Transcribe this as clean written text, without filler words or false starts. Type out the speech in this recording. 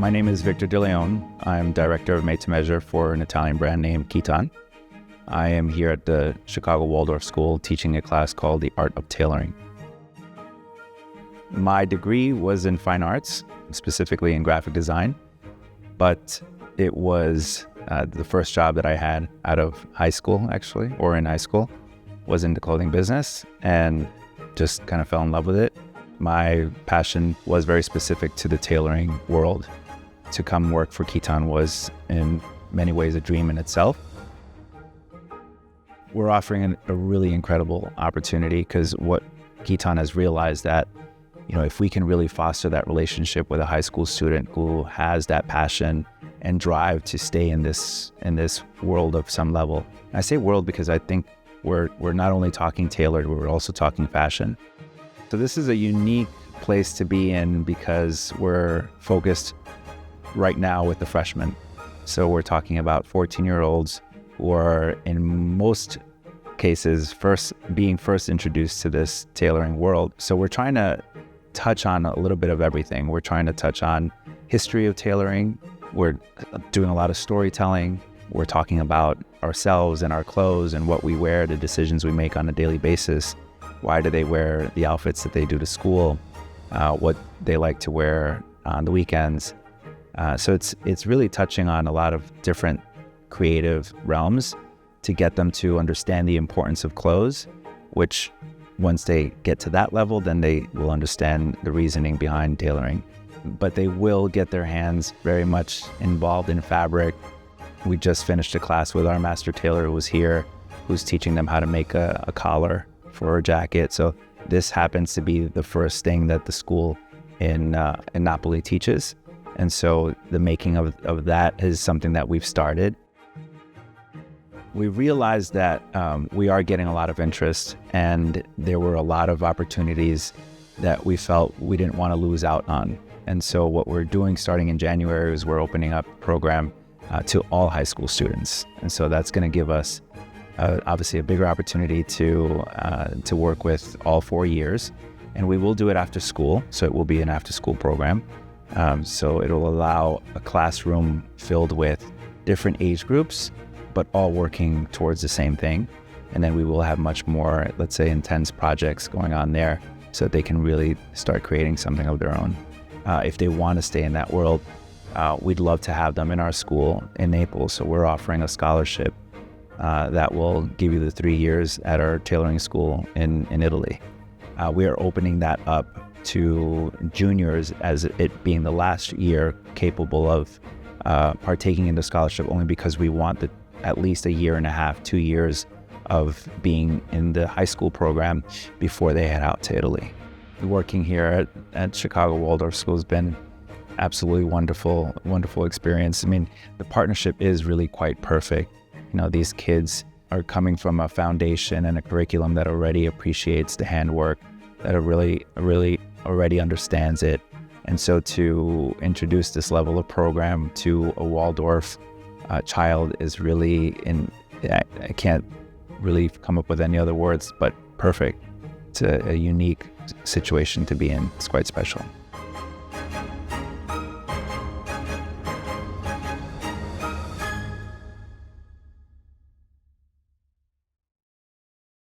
My name is Victor DeLeon. I'm director of Made to Measure for an Italian brand named Kiton. I am here at the Chicago Waldorf School teaching a class called the Art of Tailoring. My degree was in fine arts, specifically in graphic design, but it was the first job that I had out of high school, actually, or in high school, was in the clothing business, and just kind of fell in love with it. My passion was very specific to the tailoring world. To come work for Kiton was in many ways a dream in itself. We're offering a really incredible opportunity because what Kiton has realized that, if we can really foster that relationship with a high school student who has that passion and drive to stay in this world of some level. And I say world because I think we're not only talking tailored, we're also talking fashion. So this is a unique place to be in because we're focused right now with the freshmen. So we're talking about 14-year-olds who are in most cases being first introduced to this tailoring world. So we're trying to touch on a little bit of everything. We're trying to touch on history of tailoring. We're doing a lot of storytelling. We're talking about ourselves and our clothes and what we wear, the decisions we make on a daily basis. Why do they wear the outfits that they do to school? What they like to wear on the weekends. So it's really touching on a lot of different creative realms to get them to understand the importance of clothes, which once they get to that level, then they will understand the reasoning behind tailoring. But they will get their hands very much involved in fabric. We just finished a class with our master tailor who was here, who's teaching them how to make a collar for a jacket. So this happens to be the first thing that the school in Napoli teaches. And so the making of that is something that we've started. We realized that we are getting a lot of interest, and there were a lot of opportunities that we felt we didn't want to lose out on. And so what we're doing starting in January is we're opening up a program to all high school students. And so that's going to give us obviously a bigger opportunity to work with all 4 years. And we will do it after school. So it will be an after school program. So it'll allow a classroom filled with different age groups, but all working towards the same thing. And then we will have much more, let's say, intense projects going on there so that they can really start creating something of their own. If they want to stay in that world, we'd love to have them in our school in Naples. So we're offering a scholarship that will give you the 3 years at our tailoring school in Italy. We are opening that up to juniors as it being the last year capable of partaking in the scholarship, only because we want at least a year and a half, 2 years of being in the high school program before they head out to Italy. Working here at Chicago Waldorf School has been absolutely wonderful experience. I mean, the partnership is really quite perfect. These kids are coming from a foundation and a curriculum that already appreciates the handwork, that really already understands it. And so to introduce this level of program to a Waldorf child is really, I can't really come up with any other words, but perfect. It's a unique situation to be in. It's quite special.